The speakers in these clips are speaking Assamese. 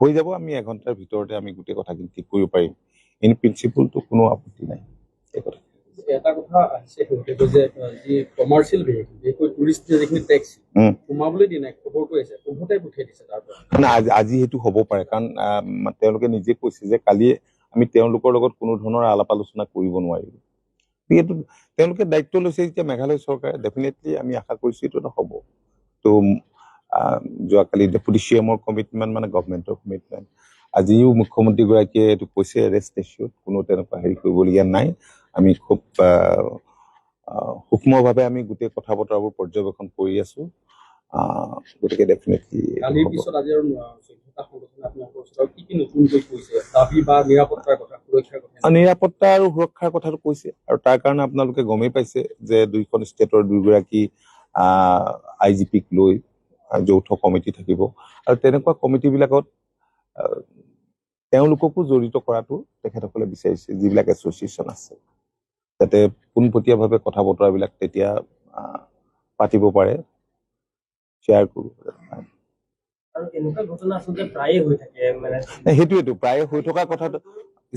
হৈ যাব, আমি এঘণ্টাৰ ভিতৰতে আমি গোটেই কথাখিনি ঠিক কৰিব পাৰিম। ইন প্ৰিন্সিপলটো কোনো আপত্তি নাই এই কথা। এটা কথা আহিছে যে যি কমাৰ্চিয়েল ভেহিকল বিশেষকৈ টুৰিষ্ট যিখিনি টেক্সি সোমাবলৈ দিয়া নাই, খবৰটো আহিছে উভতাই পঠিয়াই দিছে তাৰ পৰা। আজি সেইটো হ'ব পাৰে, কাৰণ তেওঁলোকে নিজে কৈছে যে কালি আমি তেওঁলোকৰ লগত কোনো ধৰণৰ আলাপ আলোচনা কৰিব নোৱাৰিলো। যিহেতু তেওঁলোকে দায়িত্ব লৈছে যেতিয়া মেঘালয় চৰকাৰে, ডেফিনেটলি আমি আশা কৰিছো এইটো হ'ব। তো যোৱাকালি ডেপুটি CMৰ কমিটমেণ্ট মানে গভমেণ্টৰ কমিটমেণ্ট। আজিও মুখ্যমন্ত্ৰীগৰাকীয়ে এইটো কৈছে, ৰেষ্ট এচিয়ৰ্ড, কোনো তেনেকুৱা হেৰি কৰিবলগীয়া নাই। আমি খুব সূক্ষ্মভাৱে আমি গোটেই কথা বতৰাবোৰ পৰ্যবেক্ষণ কৰি আছো। গতিকে ডেফিনেটলি কালিৰ পিছত আজি আৰু 14টা সংগঠনে আপোনালোকৰ ওচৰত কি নতুনকৈ কৈছে, দাবী বা নিৰাপত্তাৰ কথা, সুৰক্ষাৰ কথা? নিৰাপত্তা আৰু সুৰক্ষাৰ কথাটো কৈছে, আৰু তাৰ কাৰণে আপোনালোকে গমেই পাইছে যে দুইখন ষ্টেটৰ দুয়োগৰাকী IGPক লৈ যৌথ কমিটি থাকিব, আৰু তেনেকুৱা কমিটিবিলাকত তেওঁলোককো জড়িত কৰাটো তেখেতসকলে বিচাৰিছে, যিবিলাক এছ'চিয়েশ্যন আছে, যাতে পোনপটীয়াভাৱে কথা বতৰাবিলাক তেতিয়া পাতিব পাৰে, শ্বেয়াৰ কৰিব পাৰে। সেইটোৱেতো প্ৰায়ে হৈ থকা কথাটো।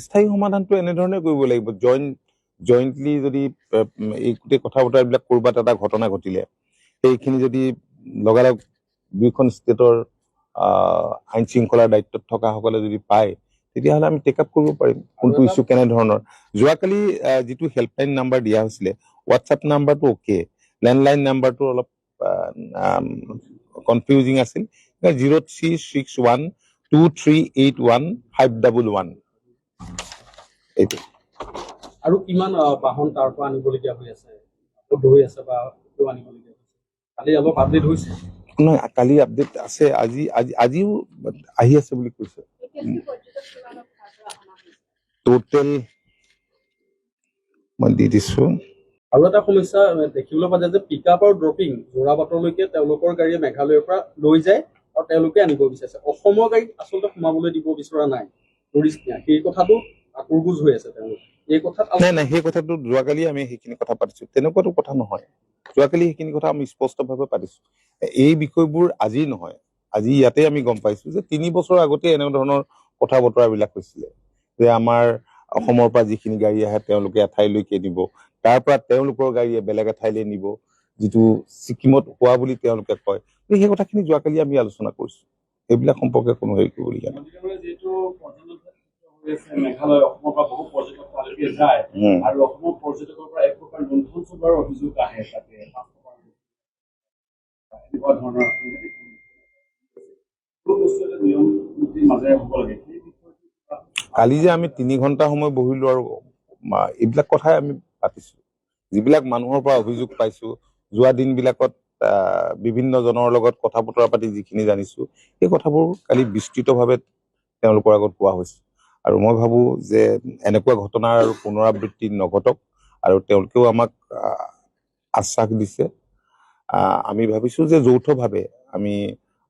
স্থায়ী সমাধানটো এনেধৰণে কৰিব লাগিব, জইণ্টলি যদি এই গোটেই কথা বতৰাবিলাক ক'ৰবাত এটা ঘটনা ঘটিলে, সেইখিনি যদি লগালগ দুইখন ষ্টেটৰ আইন শৃংখলাৰ দায়িত্বত থকাসকলে যদি পায়, তেতিয়াহ'লে আমি টেক আপ কৰিব পাৰিম কোনটো ইছ্যু কেনেধৰণৰ। যোৱাকালি যিটো হেল্পলাইন নাম্বাৰ দিয়া হৈছিলে, হোৱাটছআপ নাম্বাৰটো অ'কে, লেণ্ডলাইন নাম্বাৰটো অলপ কনফিউজিং আছিল। 036123815111 এইটো। আৰু কিমান বাহন তাৰ পৰা আনিবলগীয়া হৈ আছে, হৈ আছে বা আনিবলগীয়া হৈছে? কালি অলপ আপডেট হৈছে নহয়, কালি আপডেট আছে, আজিও আহি আছে বুলি কৈছে। টোটেল মই দি দিছো। আৰু এটা সমস্যা দেখিবলৈ পোৱা যায় যে পিকআপ আৰু ড্ৰপিং যোৰাবাটলৈকে তেওঁলোকৰ গাড়ীয়ে মেঘালয়ৰ পৰা লৈ যায় আৰু তেওঁলোকে আনিব বিচাৰিছে। অসমৰ গাড়ীত আচলতে সোমাবলৈ দিব বিচৰা নাই টুৰিষ্ট, সেই কথাটো আকোৰগোজ হৈ আছে তেওঁলোক। এই কথাত নাই, সেই কথাটো যোৱাকালি আমি সেইখিনি কথা পাতিছো, তেনেকুৱাতো কথা নহয়। যোৱাকালি সেইখিনি কথা আমি স্পষ্টভাৱে পাতিছো। এই বিষয়বোৰ আজি নহয়, আজি ইয়াতে আমি গম পাইছো যে 3 বছৰ আগতে এনেধৰণৰ কথা বতৰাবিলাক হৈছিলে, যে আমাৰ অসমৰ পৰা যিখিনি গাড়ী আহে তেওঁলোকে এঠাইলৈকে নিব, তাৰ পৰা তেওঁলোকৰ গাড়ীয়ে বেলেগ এঠাইলৈ নিব, যিটো ছিকিমত হোৱা বুলি তেওঁলোকে কয়। সেই কথাখিনি যোৱাকালি আমি আলোচনা কৰিছো, সেইবিলাক সম্পৰ্কে কোনো হেৰি কৰিবলগীয়া নাই। মেঘালয় অসমৰ পৰা বহু পৰ্যটক তালৈকে যায় আৰু অসমৰ পৰ্যটকৰ পৰা এক প্ৰকাৰ লুণ্ঠন চলোৱাৰ অভিযোগ আহে তাতে। এনেকুৱা ধৰণৰ নিয়ম নীতিৰ মাজেৰে হ'ব লাগে। কালি যে আমি 3 ঘণ্টা সময় বহিলো আৰু এইবিলাক কথাই আমি পাতিছো, যিবিলাক মানুহৰ পৰা অভিযোগ পাইছো, যোৱা দিনবিলাকত বিভিন্ন জনৰ লগত কথা বতৰা পাতি যিখিনি জানিছো, সেই কথাবোৰ কালি বিস্তৃতভাৱে তেওঁলোকৰ আগত কোৱা হৈছে। আৰু মই ভাবো যে এনেকুৱা ঘটনাৰ আৰু পুনৰাবৃত্তি নঘটক, আৰু তেওঁলোকেও আমাক আশ্বাস দিছে। আমি ভাবিছো যে যৌথভাৱে আমি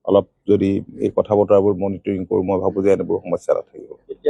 অলপ যদি এই কথা বতৰাবোৰ মনিটৰিং কৰো, মই ভাবো যে এনেবোৰ সমস্যা নাথাকিব।